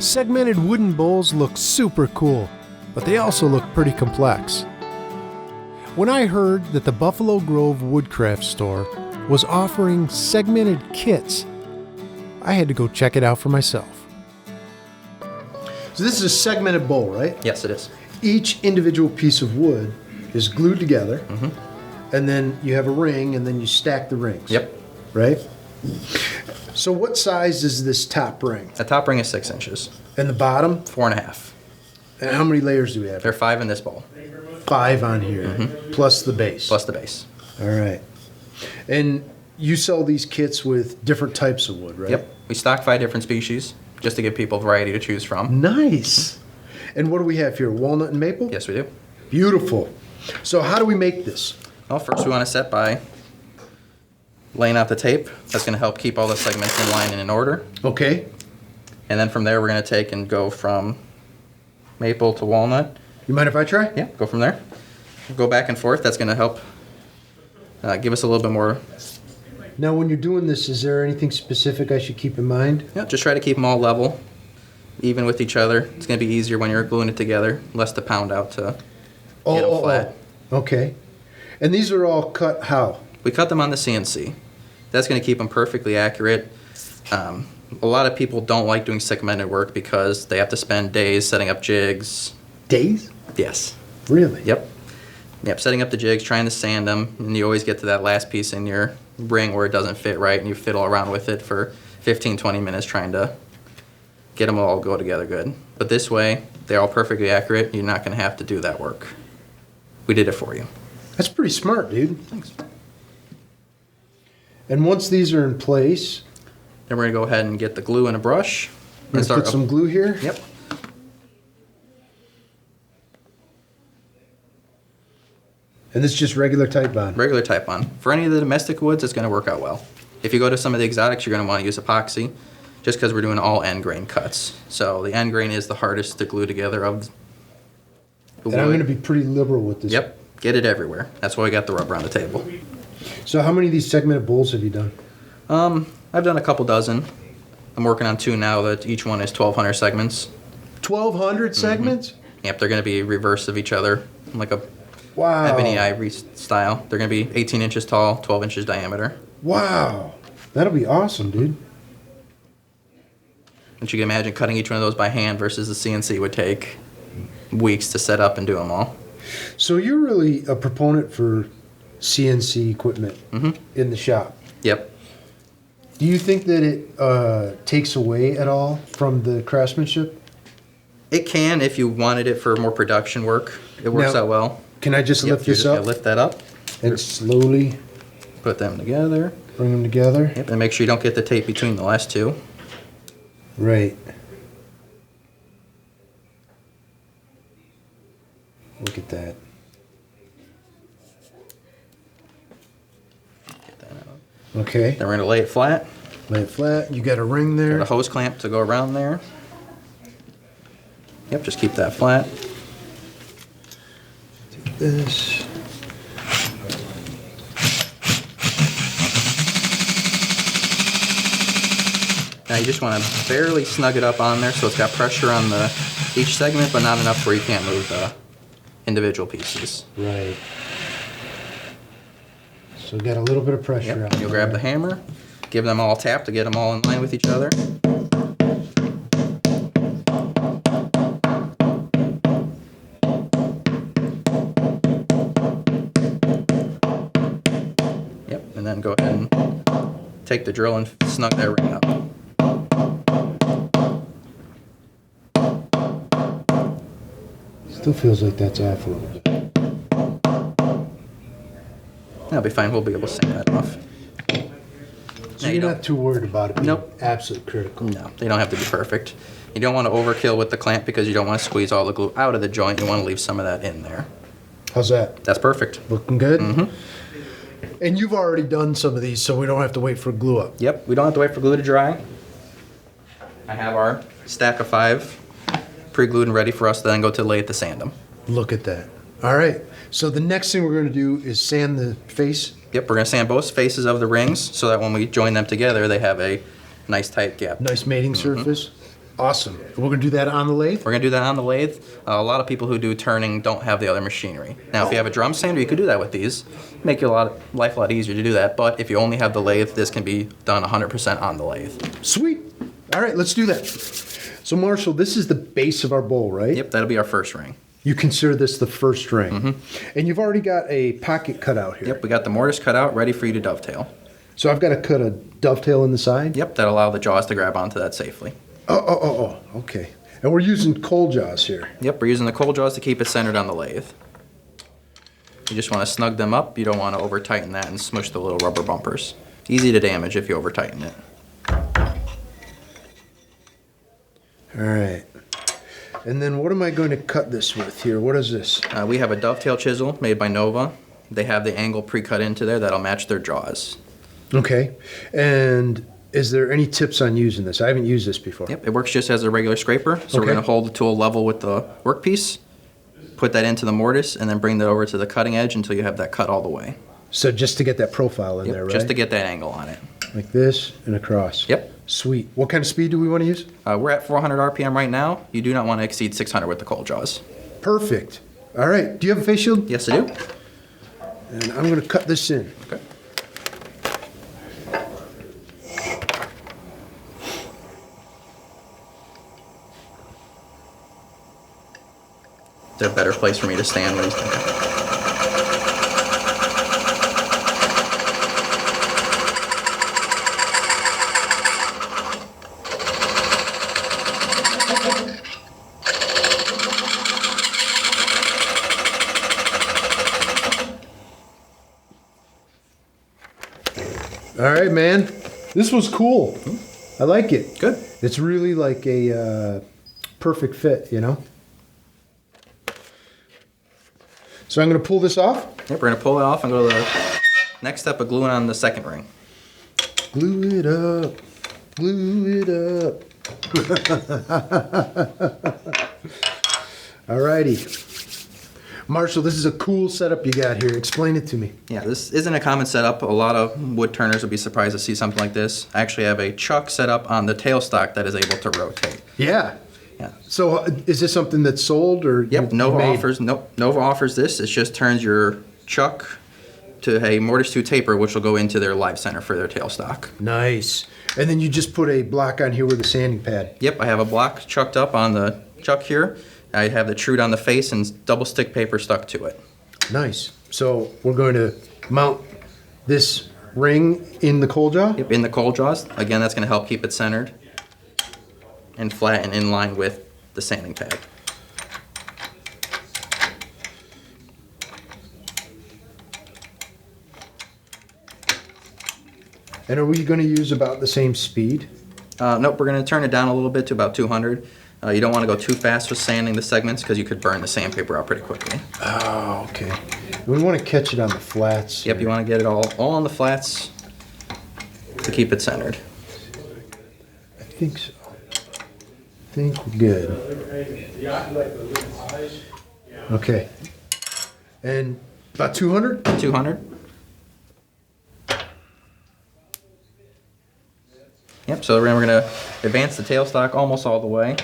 Segmented wooden bowls look super cool, but they also look pretty complex. When I heard that the Buffalo Grove Woodcraft store was offering segmented kits, I had to go check it out for myself. So this is a segmented bowl, right? Yes, it is. Each individual piece of wood is glued together, and then you have a ring, and then you stack the rings. Yep. Right? So what size is this top ring? The top ring is 6 inches. And the bottom? 4.5. And how many layers do we have? There are 5 in this bowl. 5 on here, plus the base. Plus the base. All right. And you sell these kits with different types of wood, right? Yep. We stock 5 different species just to give people variety to choose from. Nice. And what do we have here? Walnut and maple? Yes, we do. Beautiful. So how do we make this? Well, first we want to set by laying out the tape. That's going to help keep all the segments in line and in order. Okay. And then from there, we're going to take and go from maple to walnut. You mind if I try? Yeah, go from there. Go back and forth. That's going to help give us a little bit more. Now, when you're doing this, is there anything specific I should keep in mind? Yeah, just try to keep them all level, even with each other. It's going to be easier when you're gluing it together, less to pound out to get them flat. Okay. And these are all cut how? We cut them on the CNC. That's going to keep them perfectly accurate. A lot of people don't like doing segmented work because they have to spend days setting up jigs. Days? Yes. Really? Yep. Yep, setting up the jigs, trying to sand them, and you always get to that last piece in your ring where it doesn't fit right, and you fiddle around with it for 15, 20 minutes trying to get them all go together good. But this way, they're all perfectly accurate. You're not going to have to do that work. We did it for you. That's pretty smart, dude. Thanks. And once these are in place, then we're going to go ahead and get the glue and a brush. and put some glue here? Yep. And this is just regular Type Bond? Regular Type Bond. For any of the domestic woods, it's going to work out well. If you go to some of the exotics, you're going to want to use epoxy, just because we're doing all end grain cuts. So the end grain is the hardest to glue together of the wood. And I'm going to be pretty liberal with this. Yep. Get it everywhere. That's why we got the rubber on the table. So how many of these segmented bowls have you done? I've done a couple dozen. I'm working on 2 now that each one is 1,200 segments. 1,200 segments? Yep, they're going to be reverse of each other, like a Wow. ebony ivory style. They're going to be 18 inches tall, 12 inches diameter. Wow. That'll be awesome, dude. And you can imagine cutting each one of those by hand versus the CNC would take weeks to set up and do them all. So you're really a proponent for CNC equipment in the shop. Yep. Do you think that it takes away at all from the craftsmanship? It can if you wanted it for more production work. It works Now, out well. Can I just lift You're this just up? gonna lift that up, And slowly put them together. bring them together? Yep, and make sure you don't get the tape between the last 2. Right. Look at that. Get that out. Okay. Then we're gonna lay it flat. Lay it flat. You got a ring Got there. a hose clamp to go around there. Yep, just keep that flat. This. Now you just want to barely snug it up on there so it's got pressure on each segment, but not enough where you can't move the individual pieces. Right. So we got a little bit of pressure Yep. on You'll there. grab the hammer, give them all a tap to get them all in line with each other. Yep, and then go ahead and take the drill and snug that ring up. Still feels like that's off a little bit. That'll be fine. We'll be able to sand that off. So Now, you're not too worried about it being Nope. absolutely critical. No, they don't have to be perfect. You don't want to overkill with the clamp because you don't want to squeeze all the glue out of the joint. You want to leave some of that in there. How's that? That's perfect. Looking good? Mm-hmm. And you've already done some of these, so we don't have to wait for glue up. Yep, we don't have to wait for glue to dry. I have our stack of 5 pre-glued and ready for us to then go to lathe to sand them. Look at that. All right. So the next thing we're going to do is sand the face. Yep, we're going to sand both faces of the rings so that when we join them together, they have a nice tight gap. Nice mating surface. Awesome. We're going to do that on the lathe? We're going to do that on the lathe. A lot of people who do turning don't have the other machinery. Now, if you have a drum sander, you could do that with these. Make your life a lot easier to do that. But if you only have the lathe, this can be done 100% on the lathe. Sweet. All right, let's do that. So, Marshall, this is the base of our bowl, right? Yep, that'll be our first ring. You consider this the first ring. Mm-hmm. And you've already got a pocket cut out here. Yep, we got the mortise cut out, ready for you to dovetail. So I've got to cut a dovetail in the side? Yep, that'll allow the jaws to grab onto that safely. Oh, okay. And we're using cold jaws here. Yep, we're using the cold jaws to keep it centered on the lathe. You just want to snug them up. You don't want to over tighten that and smush the little rubber bumpers. Easy to damage if you over tighten it. All right. And then what am I going to cut this with here? What is this? We have a dovetail chisel made by Nova. They have the angle pre-cut into there that'll match their jaws. Okay. And is there any tips on using this? I haven't used this before. Yep, it works just as a regular scraper. So we're going to hold the tool level with the workpiece, put that into the mortise, and then bring that over to the cutting edge until you have that cut all the way. So just to get that profile in there, right? Just to get that angle on it. Like this and across. Yep. Sweet. What kind of speed do we want to use? We're at 400 RPM right now. You do not want to exceed 600 with the cold jaws. Perfect. All right. Do you have a face shield? Yes, I do. And I'm going to cut this in. Okay. Is there a better place for me to stand when he's doing it? All right, man. This was cool. I like it. Good. It's really like a perfect fit, you know? So I'm going to pull this off? Yep, we're going to pull it off and go to the next step of gluing on the second ring. Glue it up. Glue it up. All righty. Marshall, this is a cool setup you got here. Explain it to me. Yeah, this isn't a common setup. A lot of wood turners would be surprised to see something like this. I actually have a chuck set up on the tailstock that is able to rotate. Yeah. Yeah. So is this something that's sold or? Yep, Nova offers this. It just turns your chuck to a mortise to taper, which will go into their live center for their tailstock. Nice. And then you just put a block on here with a sanding pad. Yep, I have a block chucked up on the chuck here. I have the Trude on the face and double stick paper stuck to it. Nice. So we're going to mount this ring in the cold jaw? Yep, in the cold jaws. Again, that's going to help keep it centered and flat and in line with the sanding pad. And are we going to use about the same speed? Nope, we're going to turn it down a little bit to about 200. You don't want to go too fast with sanding the segments because you could burn the sandpaper out pretty quickly. Oh, okay. We want to catch it on the flats. Yep, you want to get it all on the flats to keep it centered. I think so. I think we're good. Okay. And about 200? 200. Yep, so then we're going to advance the tailstock almost all the way.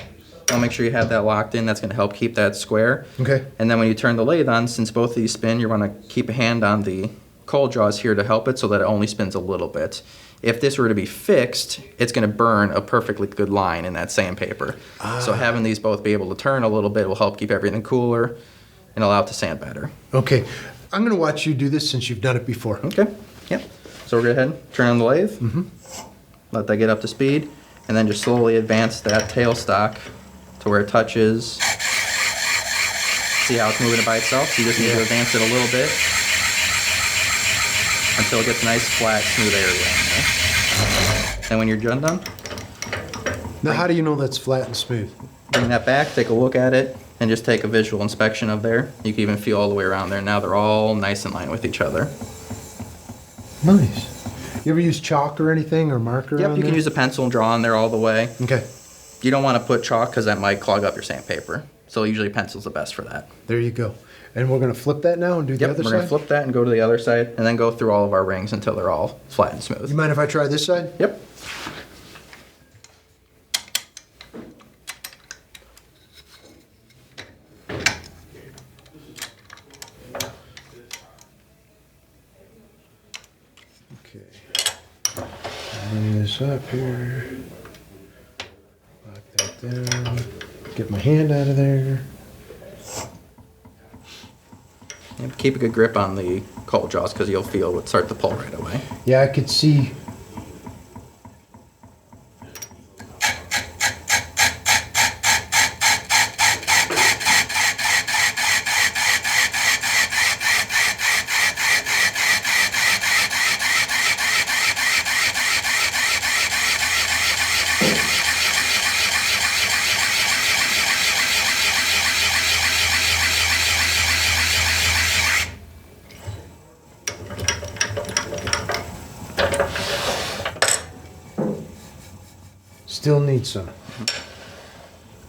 I'll make sure you have that locked in. That's going to help keep that square. Okay. And then when you turn the lathe on, since both of these spin, you want to keep a hand on the cold jaws here to help it so that it only spins a little bit. If this were to be fixed, it's going to burn a perfectly good line in that sandpaper. So having these both be able to turn a little bit will help keep everything cooler and allow it to sand better. Okay. I'm going to watch you do this since you've done it before. Okay. Yep. So we're going to go ahead and turn on the lathe. Mm-hmm. Let that get up to speed, and then just slowly advance that tailstock to where it touches. See how it's moving it by itself? So you just need to advance it a little bit until it gets a nice, flat, smooth area in there. And when you're done, Now, how do you know that's flat and smooth? bring that back, take a look at it, and just take a visual inspection of there. You can even feel all the way around there. Now they're all nice in line with each other. Nice. You ever use chalk or anything or marker? Yep, on you can there? use a pencil and draw on there all the way. Okay. You don't want to put chalk because that might clog up your sandpaper. So usually pencil's the best for that. There you go. And we're going to flip that now and do the Yep, other we're side? going to flip that and go to the other side, and then go through all of our rings until they're all flat and smooth. You mind if I try this side? Yep. Okay. Bring this up here. Lock that down. Get my hand out of there. And keep a good grip on the cold jaws because you'll feel it start to pull right away. Yeah, I could see. Still need some.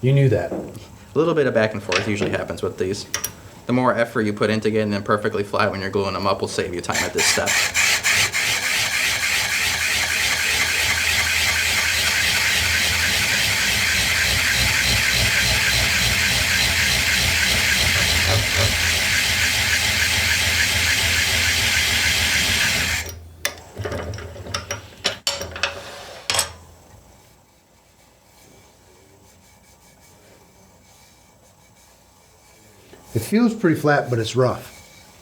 You knew that. A little bit of back and forth usually happens with these. The more effort you put into getting them perfectly flat when you're gluing them up will save you time at this step. It feels pretty flat, but it's rough.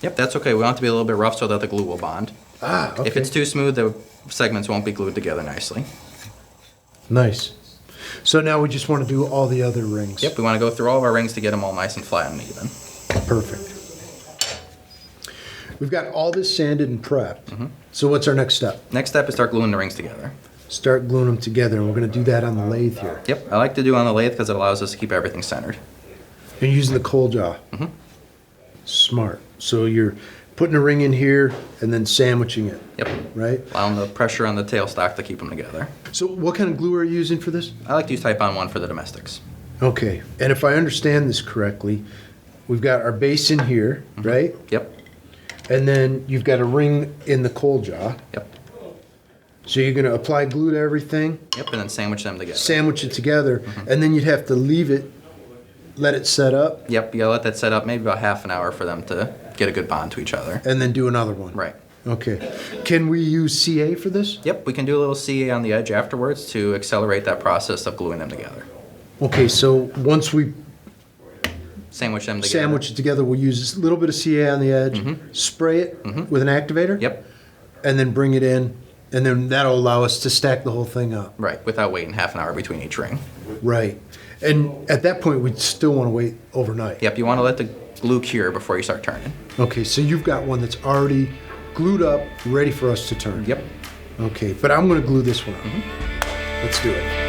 Yep, that's okay. We want it to be a little bit rough so that the glue will bond. Ah, okay. If it's too smooth, the segments won't be glued together nicely. Nice. So now we just want to do all the other rings. Yep, we want to go through all of our rings to get them all nice and flat and even. Perfect. We've got all this sanded and prepped. Mm-hmm. So what's our next step? Next step is start gluing the rings together. Start gluing them together, and we're going to do that on the lathe here. Yep, I like to do on the lathe because it allows us to keep everything centered. And using the cold jaw. Mm-hmm. Smart. So you're putting a ring in here and then sandwiching it. Yep. Right? Allowing the pressure on the tailstock to keep them together. So what kind of glue are you using for this? I like to use Type On 1 for the domestics. Okay. And if I understand this correctly, we've got our base in here, Mm-hmm. right? Yep. And then you've got a ring in the cold jaw. Yep. So you're going to apply glue to everything. Yep, and then sandwich them together. Sandwich it together, and then you'd have to leave it, let it set up, Yep, you gotta let that set up maybe about half an hour for them to get a good bond to each other. and then do another one. Right. Okay. Can we use CA for this? Yep, we can do a little CA on the edge afterwards to accelerate that process of gluing them together. Okay, so once we Sandwich them together. sandwich it together, we'll use a little bit of CA on the edge, spray it with an activator, Yep, and then bring it in, and then that'll allow us to stack the whole thing up. right, without waiting half an hour between each ring. Right. And at that point, we'd still want to wait overnight. Yep, you wanna let the glue cure before you start turning. Okay, so you've got one that's already glued up, ready for us to turn. Yep. Okay, but I'm going to glue this one up. Let's do it.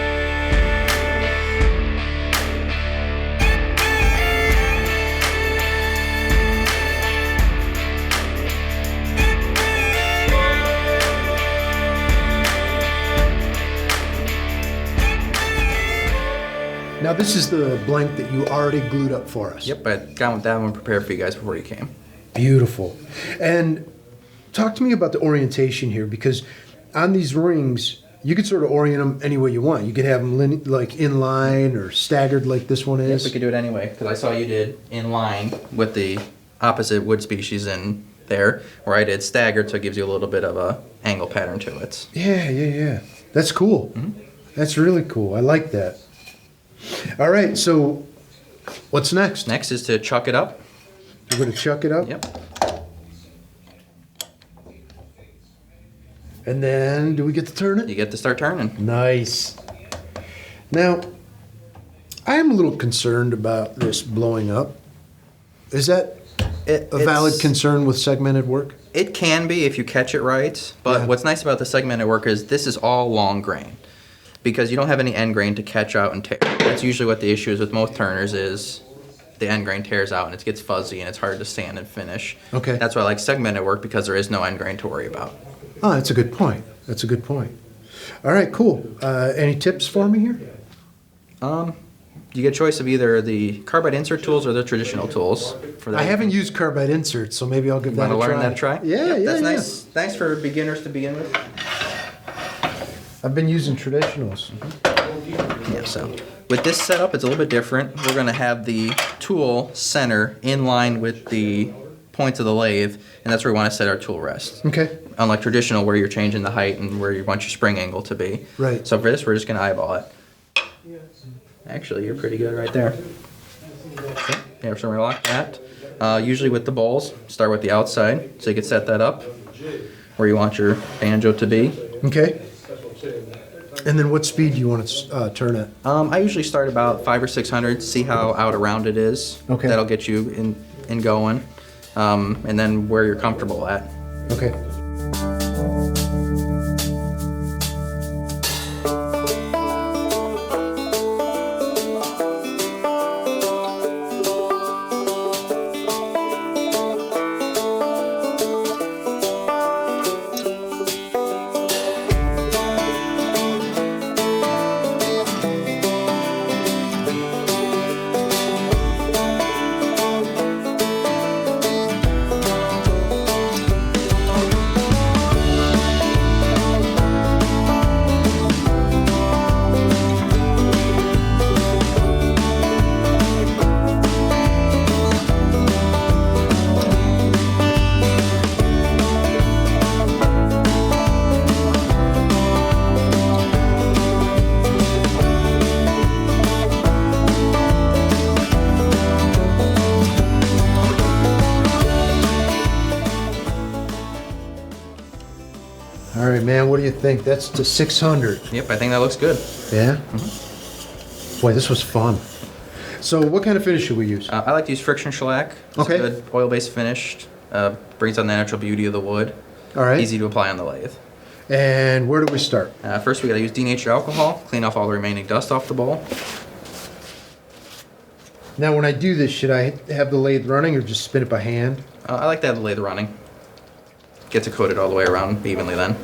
Now this is the blank that you already glued up for us. Yep, I got that one prepared for you guys before you came. Beautiful. And talk to me about the orientation here, because on these rings, you could sort of orient them any way you want. You could have them like in line or staggered like this one Yep, is. we could do it anyway, because I saw you did in line with the opposite wood species in there, where I did staggered, so it gives you a little bit of a angle pattern to it. Yeah. That's cool. That's really cool. I like that. All right, so what's next? Next is to chuck it up. We're going to chuck it up. Yep. And then do we get to turn it? You get to start turning. Nice. Now, I am a little concerned about this blowing up. Is that a valid concern with segmented work? It can be if you catch it right, but Yeah. what's nice about the segmented work is this is all long grain, because you don't have any end grain to catch out and tear. That's usually what the issue is with most turners is the end grain tears out and it gets fuzzy and it's hard to sand and finish. Okay. That's why I like segmented work, because there is no end grain to worry about. Oh, that's a good point. That's a good point. All right, cool. Any tips for me here? You get a choice of either the carbide insert tools or the traditional tools. For that. I haven't used carbide inserts, so maybe I'll give that Want a to try. learn that a try? Yeah, That's yeah. nice. Thanks for beginners to begin with. I've been using traditionals. Yeah, so with this setup, it's a little bit different. We're going to have the tool center in line with the points of the lathe, and that's where we want to set our tool rest. Okay. Unlike traditional where you're changing the height and where you want your spring angle to be. Right. So for this, we're just going to eyeball it. Actually, you're pretty good right there. Okay. Yeah, so we're going to lock that. Usually with the balls, start with the outside, so you can set that up where you want your banjo to be. Okay. And then what speed do you want to turn at? I usually start about 500 or 600, see how out around it is. Okay. That'll get you in going. And then where you're comfortable at. Okay. All right, man, what do you think? That's to 600. Yep, I think that looks good. Yeah? Boy, this was fun. So what kind of finish should we use? I like to use friction shellac. It's Okay. a good oil-based finish. Brings out the natural beauty of the wood. All right. Easy to apply on the lathe. And where do we start? First, we got to use denatured alcohol. Clean off all the remaining dust off the bowl. Now, when I do this, should I have the lathe running or just spin it by hand? I like to have the lathe running. Gets it coated all the way around evenly then.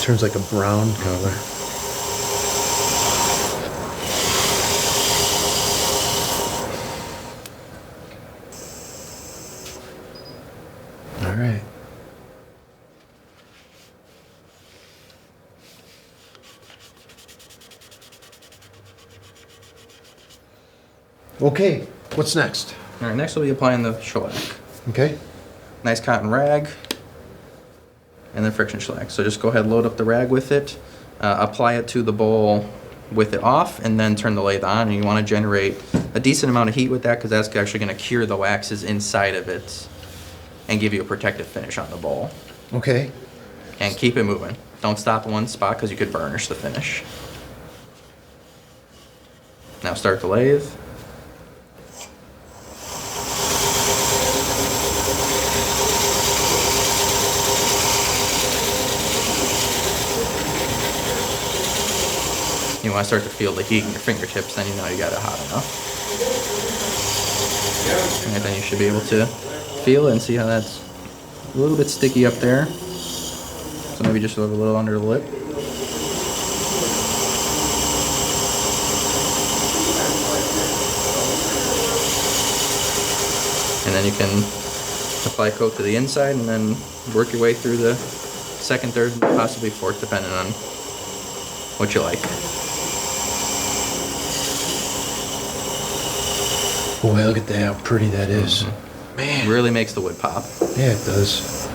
Turns like a brown color. All right. Okay, what's next? All right, next we'll be applying the shellac. Okay. Nice cotton rag, and then friction shellac. So just go ahead, load up the rag with it, apply it to the bowl with it off, and then turn the lathe on. And you want to generate a decent amount of heat with that because that's actually going to cure the waxes inside of it and give you a protective finish on the bowl. Okay. And keep it moving. Don't stop in one spot because you could burnish the finish. Now start the lathe. You want to start to feel the heat in your fingertips, then you know you got it hot enough. And then you should be able to feel it and see how that's a little bit sticky up there. So maybe just a little under the lip. And then you can apply coat to the inside and then work your way through the second, third, possibly fourth, depending on what you like. Boy, look at that, how pretty that is. Man. It really makes the wood pop. Yeah, it does.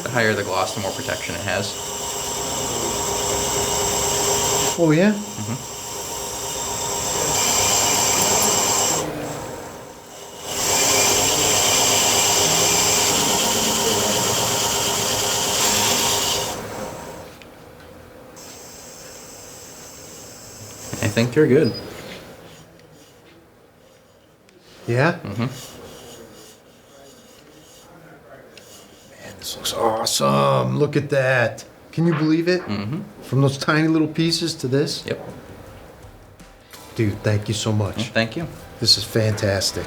The higher the gloss, the more protection it has. Oh, yeah? I think you're good. Yeah? Mm-hmm. Man, this looks awesome. Look at that. Can you believe it? Mm-hmm. From those tiny little pieces to this? Yep. Dude, thank you so much. Thank you. This is fantastic.